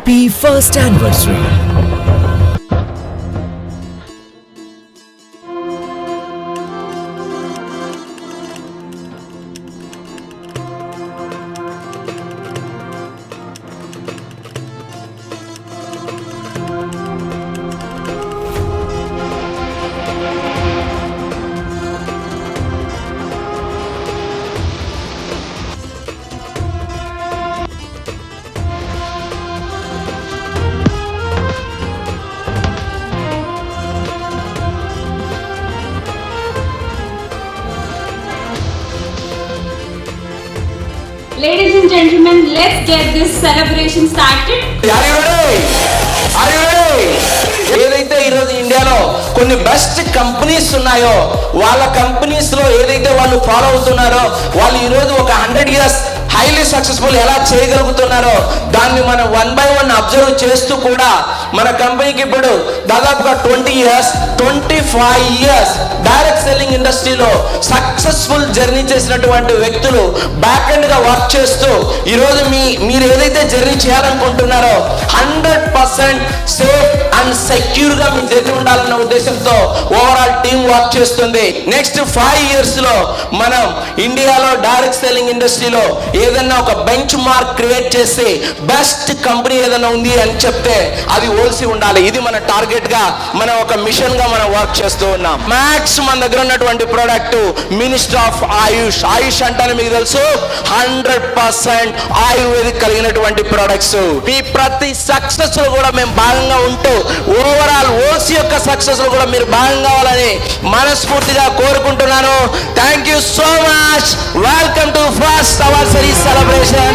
Happy first anniversary. Ladies and gentlemen, let's get this celebration started. ఏదైతే ఈరోజు ఇండియాలో కొన్ని బెస్ట్ కంపెనీస్ ఉన్నాయో వాళ్ళ కంపెనీస్ లో ఏదైతే వాళ్ళు ఫాలో అవుతున్నారో వాళ్ళు ఈరోజు ఒక 100 years హైలీ సక్సెస్ఫుల్ ఎలా చేయగలుగుతున్నారో దాన్ని మనం 1 by 1 అబ్జర్వ్ చేస్తూ కూడా మన కంపెనీకి ఇప్పుడు దాదాపుగా 20 years 25 years డైరెక్ట్ సెల్లింగ్ ఇండస్ట్రీలో సక్సెస్ఫుల్ జర్నీ చేసినటువంటి వ్యక్తులు బ్యాక్ ఎండ్ గా వర్క్ చేస్తూ ఈరోజు మీరు ఏదైతే జర్నీ చేయాలనుకుంటున్నారో 100% సేఫ్ అండ్ సెక్యూర్ గా మీ జర్నీ ఉండాలన్న ఉద్దేశంతో ఓవరాల్ టీమ్ వర్క్ చేస్తుంది. నెక్స్ట్ 5 years లో మనం ఇండియాలో డైరెక్ట్ సెల్లింగ్ ఇండస్ట్రీలో ఏదన్నా ఒక బెంచ్ మార్క్ క్రియేట్ చేసి బెస్ట్ కంపెనీ ఏదైనా ఉంది అని చెప్తే అది ఓల్సీ ఉండాలి. ఇది మన టార్గెట్ గా మనం ఒక మిషన్ గా మనం వర్క్ చేస్తూ ఉన్నాం. మ్యాక్స్ మన దగ్గర ఉన్నటువంటి ప్రోడక్ట్ మినిస్టర్ ఆఫ్ ఆయుష్. ఆయుష్ అంటే మీకు తెలుసు 100% ఆయుర్వేదిక్ కలిగినటువంటి ప్రొడక్ట్స్. మీ ప్రతి సక్సెస్ లో కూడా మేము భాగంగా ఉంటూ ఓవరాల్ ఓల్సీ యొక్క సక్సెస్ లో కూడా మీరు భాగం కావాలని మనస్ఫూర్తిగా కోరుకుంటున్నాను. Thank you so much. Welcome to first anniversary celebration.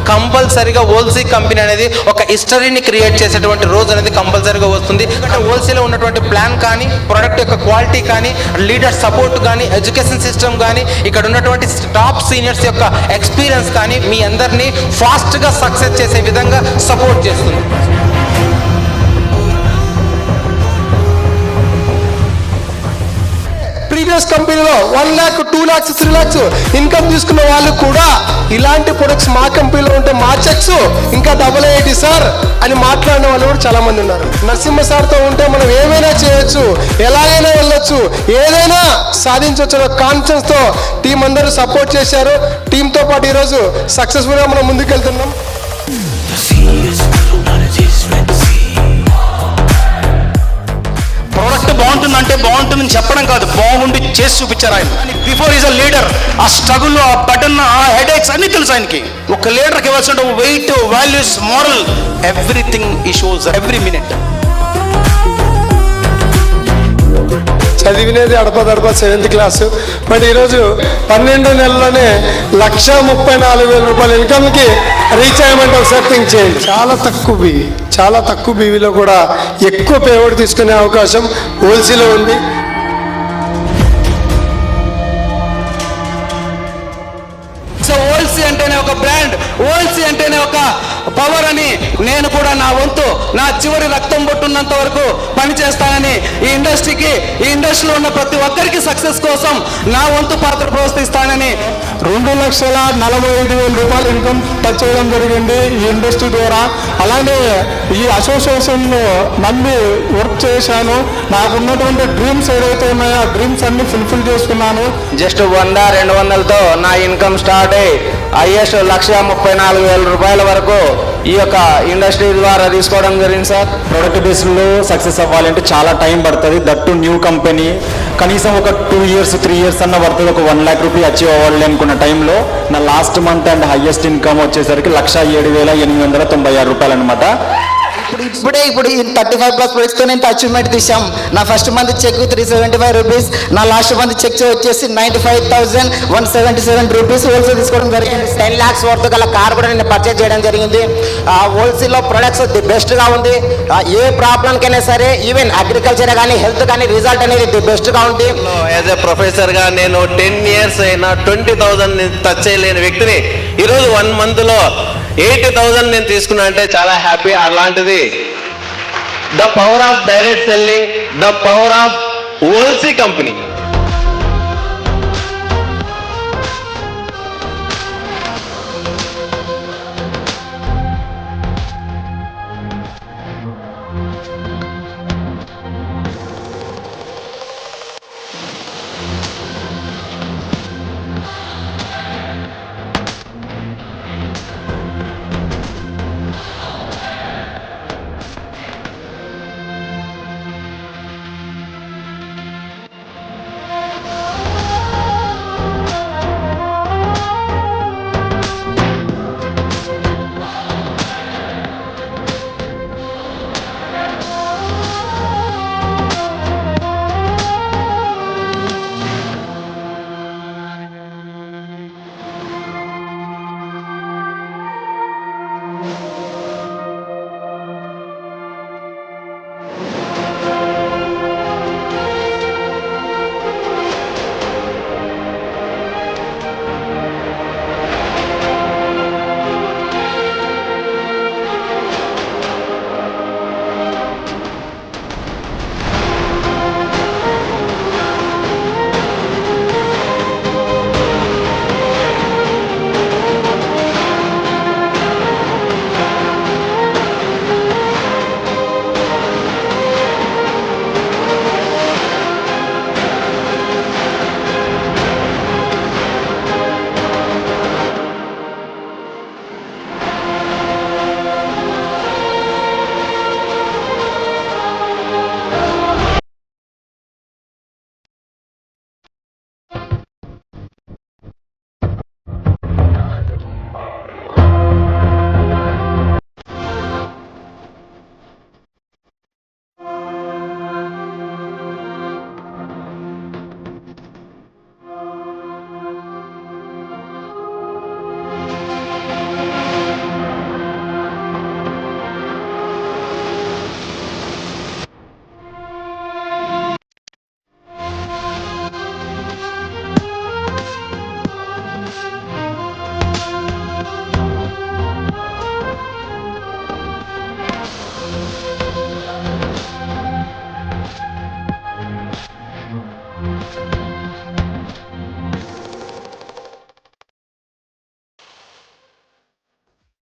కంపల్సరీగా ఓల్సీ కంపెనీ అనేది ఒక హిస్టరీని క్రియేట్ చేసేటువంటి రోజు అనేది కంపల్సరీగా వస్తుంది. అంటే ఓల్సీలో ఉన్నటువంటి ప్లాన్ కానీ ప్రొడక్ట్ యొక్క క్వాలిటీ కానీ లీడర్ సపోర్ట్ కానీ ఎడ్యుకేషన్ సిస్టమ్ కానీ ఇక్కడ ఉన్నటువంటి టాప్ సీనియర్స్ యొక్క ఎక్స్పీరియన్స్ కానీ మీ అందరినీ ఫాస్ట్గా సక్సెస్ చేసే విధంగా సపోర్ట్ చేస్తుంది. ప్రీవియస్ కంపెనీలో 1 lakh 2 lakhs 3 lakhs ఇన్కమ్ తీసుకున్న వాళ్ళు కూడా ఇలాంటి ప్రొడక్ట్స్ మా కంపెనీలో ఉంటే మా చెక్స్ ఇంకా డబుల్ అయ్యేటి సార్ అని మాట్లాడిన వాళ్ళు కూడా చాలా మంది ఉన్నారు. నరసింహ సార్తో ఉంటే మనం ఏమైనా చేయొచ్చు, ఎలాగైనా వెళ్ళొచ్చు, ఏదైనా సాధించవచ్చు కాన్ఫిడెన్స్ తో టీం అందరూ సపోర్ట్ చేశారు. టీంతో పాటు ఈరోజు సక్సెస్ఫుల్ గా మనం ముందుకెళ్తున్నాం. ప్రోడక్ట్ బాగుంటుందంటే బాగుంటుందని చెప్పడం కాదు, బాగుండి చేసి చూపించారు ఆయన. Before is a leader. ఆ స్ట్రగుల్, ఆ బటన్, ఆ హెడేక్స్ అన్ని తెలుసు ఆయనకి. ఒక లీడర్కి ఇవ్వాల్సిన వెయిట్, వాల్యూస్, మోరల్, ఎవ్రీథింగ్ ఈ షోస్ ఎవ్రీ మినిట్. చదివినది అడపదడప 7th క్లాసు. బట్ ఈరోజు 12 నెలల్లోనే 1,34,000 రూపాయల ఇన్కమ్కి రీచ్ అయ్యమంటే ఒకసారి థింక్ చేయండి. చాలా తక్కువ బీవీలో కూడా ఎక్కువ పేమెంట్ తీసుకునే అవకాశం ఓల్సీలో ఉంది. సో ఓల్సీ అంటేనే ఒక బ్రాండ్, ఓల్సీ అంటేనే ఒక పవర్ అని నేను కూడా నా వంతు నా చివరి రక్తం పొట్టున్నంత వరకు పనిచేస్తానని ఈ ఇండస్ట్రీలో ఉన్న ప్రతి ఒక్కరికి సక్సెస్ కోసం నా వంతు పాత్ర ప్రోత్సహిస్తానని 2,45,000 రూపాయలు ఇన్కమ్ టచ్ చేయడం జరిగింది ఈ ఇండస్ట్రీ ద్వారా. అలానే ఈ అసోసియేషన్లో నమ్మి వర్క్ చేశాను. నాకున్నటువంటి డ్రీమ్స్ ఏదైతే ఉన్నాయో ఆ డ్రీమ్స్ అన్ని ఫుల్ఫిల్ చేసుకున్నాను. జస్ట్ 100-200లతో నా ఇన్కమ్ స్టార్ట్ అయ్యి హైయెస్ట్ 1,34,000 రూపాయల వరకు ఈ యొక్క ఇండస్ట్రీ ద్వారా తీసుకోవడం జరిగింది సార్. ప్రొడక్ట్ బేస్లో సక్సెస్ అవ్వాలంటే చాలా టైం పడుతుంది. That new company. కనీసం ఒక 2 years 3 years అన్న పడుతుంది. ఒక 1 lakh రూపీ అచీవ్ అవ్వాలి అనుకున్న టైంలో నా last month and highest income వచ్చేసరికి 1,07,896 రూపాయలు అనమాట. ఇప్పుడు ఈ 35+ ప్రొడక్ట్స్తో నేను అచీవ్మెంట్ తీసాం. నా ఫస్ట్ మంత్ చెక్ 375 రూపీస్, నా లాస్ట్ మంత్ చెక్ వచ్చేసి 95,177 రూపీస్ హోల్సేల్ తీసుకోవడం జరిగింది. 10 lakhs వర్త్ గల కార్ కూడా నేను పర్చేజ్ చేయడం జరిగింది. హోల్సేల్లో ప్రొడక్ట్స్ ది బెస్ట్గా ఉంది. ఏ ప్రాబ్లంకైనా సరే, ఈవెన్ అగ్రికల్చర్ కానీ హెల్త్ కానీ రిజల్ట్ అనేది ది బెస్ట్గా ఉంది. యాజ్ ఎ ప్రొఫెసర్గా నేను 10 years అయినా 20,000 టచ్ చేయలేని వ్యక్తిని ఈరోజు 1 monthలో 80,000 నేను తీసుకున్నా అంటే చాలా హ్యాపీ. అలాంటిది the power of direct selling, the power of ఓల్సీ కంపెనీ.